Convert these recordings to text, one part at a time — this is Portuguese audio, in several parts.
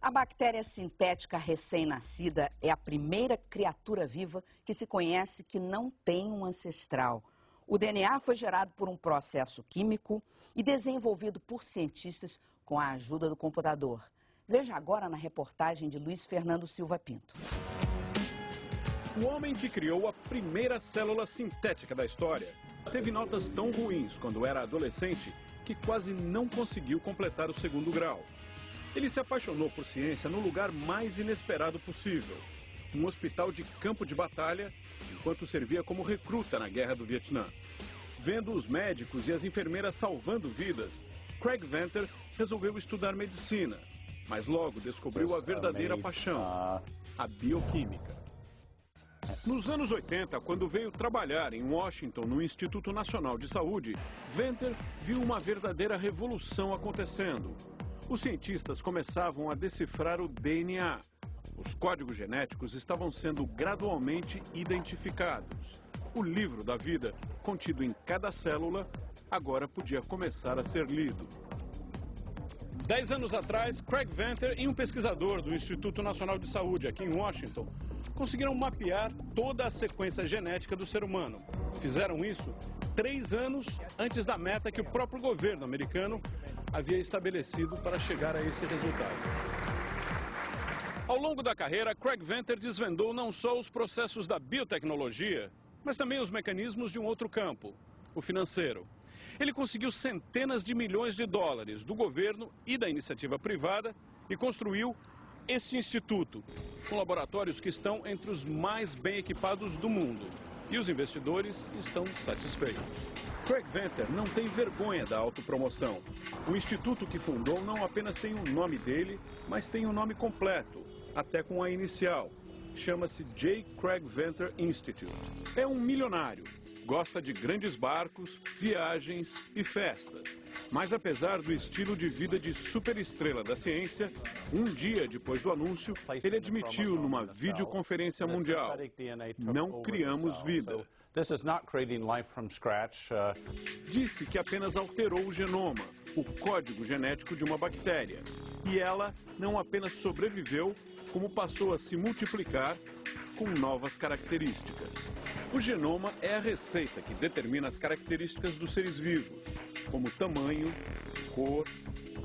A bactéria sintética recém-nascida é a primeira criatura viva que se conhece que não tem um ancestral. O DNA foi gerado por um processo químico e desenvolvido por cientistas com a ajuda do computador. Veja agora na reportagem de Luiz Fernando Silva Pinto. O homem que criou a primeira célula sintética da história teve notas tão ruins quando era adolescente que quase não conseguiu completar o segundo grau. Ele se apaixonou por ciência no lugar mais inesperado possível, um hospital de campo de batalha, enquanto servia como recruta na Guerra do Vietnã. Vendo os médicos e as enfermeiras salvando vidas, Craig Venter resolveu estudar medicina, mas logo descobriu a verdadeira paixão, a bioquímica. Nos anos 80, quando veio trabalhar em Washington no Instituto Nacional de Saúde, Venter viu uma verdadeira revolução acontecendo. Os cientistas começavam a decifrar o DNA. Os códigos genéticos estavam sendo gradualmente identificados. O livro da vida, contido em cada célula, agora podia começar a ser lido. 10 anos atrás, Craig Venter e um pesquisador do Instituto Nacional de Saúde, aqui em Washington, conseguiram mapear toda a sequência genética do ser humano. Fizeram isso 3 anos antes da meta que o próprio governo americano havia estabelecido para chegar a esse resultado. Ao longo da carreira, Craig Venter desvendou não só os processos da biotecnologia, mas também os mecanismos de um outro campo, o financeiro. Ele conseguiu centenas de milhões de dólares do governo e da iniciativa privada e construiu este instituto, com laboratórios que estão entre os mais bem equipados do mundo. E os investidores estão satisfeitos. Craig Venter não tem vergonha da autopromoção. O instituto que fundou não apenas tem o nome dele, mas tem o nome completo, até com a inicial. Chama-se J. Craig Venter Institute. É um milionário, gosta de grandes barcos, viagens e festas. Mas apesar do estilo de vida de superestrela da ciência, um dia depois do anúncio, ele admitiu numa videoconferência mundial: não criamos vida. Disse que apenas alterou o genoma, o código genético de uma bactéria. E ela não apenas sobreviveu, como passou a se multiplicar com novas características. O genoma é a receita que determina as características dos seres vivos, como tamanho, cor,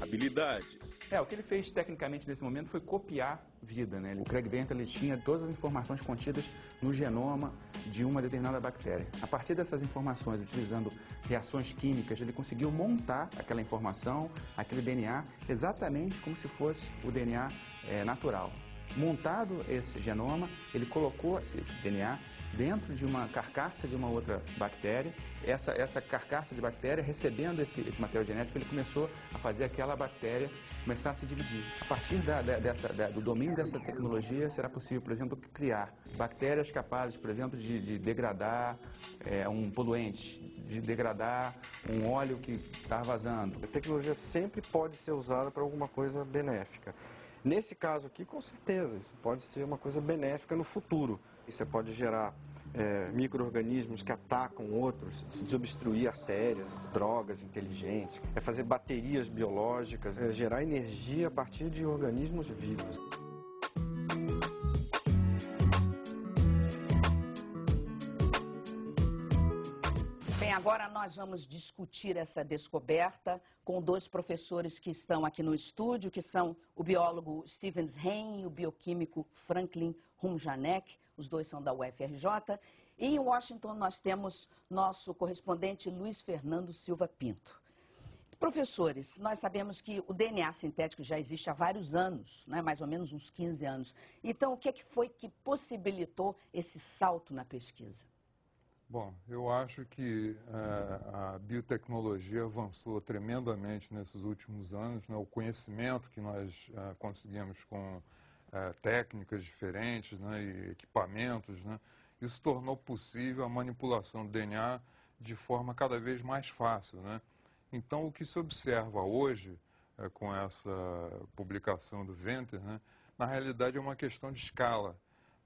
habilidades. O que ele fez tecnicamente nesse momento foi copiar vida, né? O Craig Venter ele tinha todas as informações contidas no genoma de uma determinada bactéria. A partir dessas informações, utilizando reações químicas, ele conseguiu montar aquela informação, aquele DNA, exatamente como se fosse o DNA natural. Montado esse genoma, ele colocou esse DNA dentro de uma carcaça de uma outra bactéria. Essa carcaça de bactéria, recebendo esse material genético, ele começou a fazer aquela bactéria começar a se dividir. A partir do domínio dessa tecnologia, será possível, por exemplo, criar bactérias capazes, por exemplo, de degradar um poluente, de degradar um óleo que está vazando. A tecnologia sempre pode ser usada para alguma coisa benéfica. Nesse caso aqui, com certeza, isso pode ser uma coisa benéfica no futuro. Você pode gerar micro-organismos que atacam outros, desobstruir artérias, drogas inteligentes, fazer baterias biológicas, gerar energia a partir de organismos vivos. Bem, agora nós vamos discutir essa descoberta com 2 professores que estão aqui no estúdio, que são o biólogo Stevens Hain e o bioquímico Franklin Rumjanek. Os 2 são da UFRJ. E em Washington nós temos nosso correspondente Luiz Fernando Silva Pinto. Professores, nós sabemos que o DNA sintético já existe há vários anos, né? Mais ou menos uns 15 anos. Então, o que foi que possibilitou esse salto na pesquisa? Bom, eu acho que a biotecnologia avançou tremendamente nesses últimos anos, né? O conhecimento que nós conseguimos com técnicas diferentes, né? E equipamentos, né? Isso tornou possível a manipulação do DNA de forma cada vez mais fácil, né? Então, o que se observa hoje com essa publicação do Venter, né? Na realidade é uma questão de escala.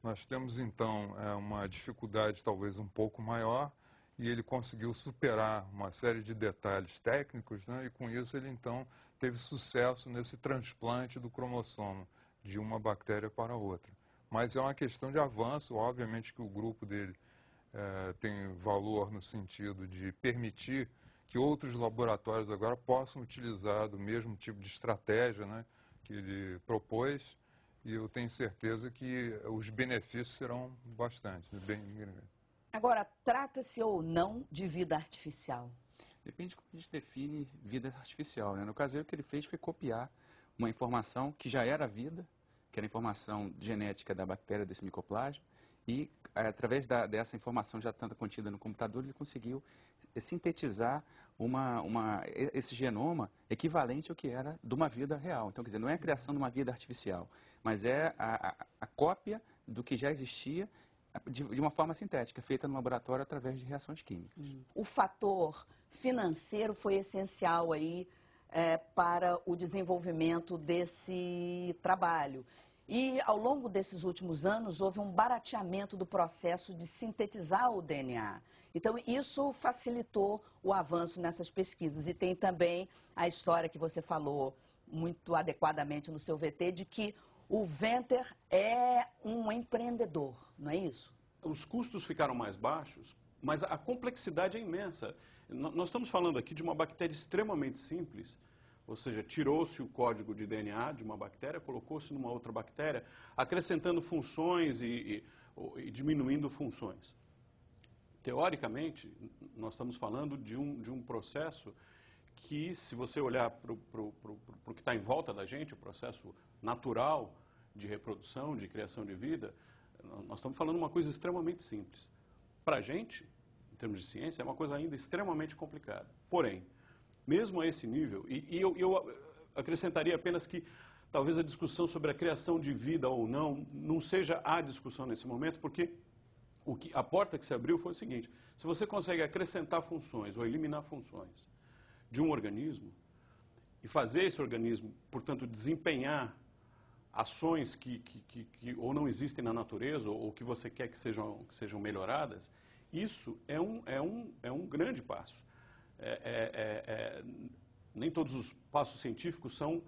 Nós temos, então, uma dificuldade talvez um pouco maior e ele conseguiu superar uma série de detalhes técnicos, né? E com isso ele, então, teve sucesso nesse transplante do cromossomo de uma bactéria para outra. Mas é uma questão de avanço, obviamente que o grupo dele tem valor no sentido de permitir que outros laboratórios agora possam utilizar do mesmo tipo de estratégia, né, que ele propôs, e eu tenho certeza que os benefícios serão bastantes. Agora, trata-se ou não de vida artificial? Depende de como a gente define vida artificial, né? No caso, o que ele fez foi copiar uma informação que já era vida, que era a informação genética da bactéria, desse micoplasma, e através dessa informação já tanto contida no computador, ele conseguiu sintetizar esse genoma equivalente ao que era de uma vida real. Então, quer dizer, não é a criação de uma vida artificial, mas é a cópia do que já existia de uma forma sintética, feita no laboratório através de reações químicas. O fator financeiro foi essencial aí para o desenvolvimento desse trabalho. E, ao longo desses últimos anos, houve um barateamento do processo de sintetizar o DNA. Então, isso facilitou o avanço nessas pesquisas. E tem também a história que você falou muito adequadamente no seu VT, de que o Venter é um empreendedor, não é isso? Os custos ficaram mais baixos, mas a complexidade é imensa. Nós estamos falando aqui de uma bactéria extremamente simples, ou seja, tirou-se o código de DNA de uma bactéria, colocou-se numa outra bactéria, acrescentando funções e diminuindo funções. Teoricamente, nós estamos falando de um processo que, se você olhar para o que está em volta da gente, o processo natural de reprodução, de criação de vida, nós estamos falando de uma coisa extremamente simples. Para a gente, em termos de ciência, é uma coisa ainda extremamente complicada. Porém, mesmo a esse nível, e eu acrescentaria apenas que talvez a discussão sobre a criação de vida ou não seja a discussão nesse momento, porque a porta que se abriu foi o seguinte: se você consegue acrescentar funções ou eliminar funções de um organismo e fazer esse organismo, portanto, desempenhar ações que ou não existem na natureza ou que você quer que sejam melhoradas, isso é um grande passo. Nem todos os passos científicos são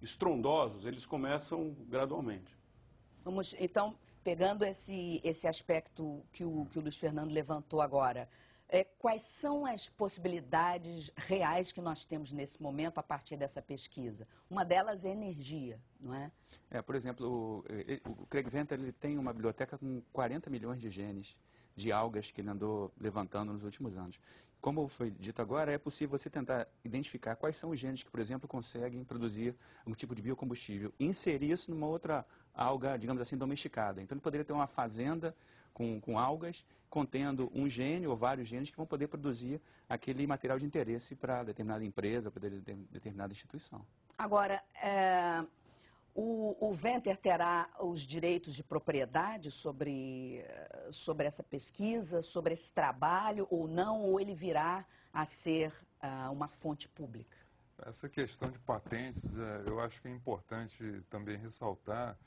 estrondosos, eles começam gradualmente. Vamos, então, pegando esse aspecto que o Luiz Fernando levantou agora, quais são as possibilidades reais que nós temos nesse momento a partir dessa pesquisa? Uma delas é energia, não é? Por exemplo, o Craig Venter ele tem uma biblioteca com 40 milhões de genes de algas que ele andou levantando nos últimos anos. Como foi dito agora, é possível você tentar identificar quais são os genes que, por exemplo, conseguem produzir um tipo de biocombustível e inserir isso numa outra alga, digamos assim, domesticada. Então, ele poderia ter uma fazenda com algas contendo um gene ou vários genes que vão poder produzir aquele material de interesse para determinada empresa, para determinada instituição. Agora, o Venter terá os direitos de propriedade sobre essa pesquisa, sobre esse trabalho ou não, ou ele virá a ser uma fonte pública? Essa questão de patentes, eu acho que é importante também ressaltar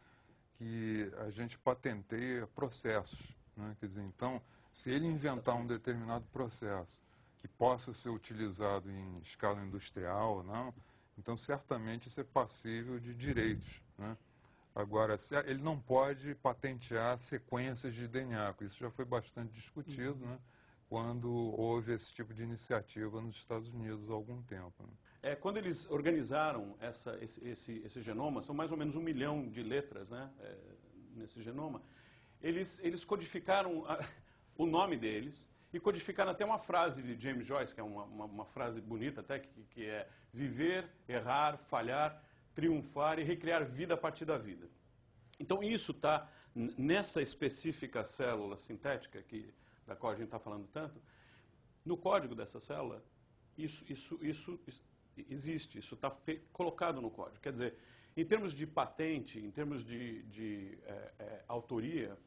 que a gente patenteia processos, né? Quer dizer, então, se ele inventar um determinado processo que possa ser utilizado em escala industrial ou não, então certamente isso é passível de direitos, né? Agora, ele não pode patentear sequências de DNA, isso já foi bastante discutido, né, quando houve esse tipo de iniciativa nos Estados Unidos há algum tempo, né? Quando eles organizaram esse genoma, são mais ou menos 1 milhão de letras, né, nesse genoma, eles codificaram o nome deles e codificaram até uma frase de James Joyce, que é uma frase bonita até, que é viver, errar, falhar, triunfar e recriar vida a partir da vida. Então isso está nessa específica célula sintética da qual a gente está falando tanto, no código dessa célula, isso existe, isso está colocado no código. Quer dizer, em termos de patente, em termos de autoria,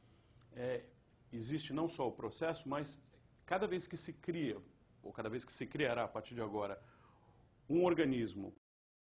existe não só o processo, mas cada vez que se cria, ou cada vez que se criará a partir de agora, um organismo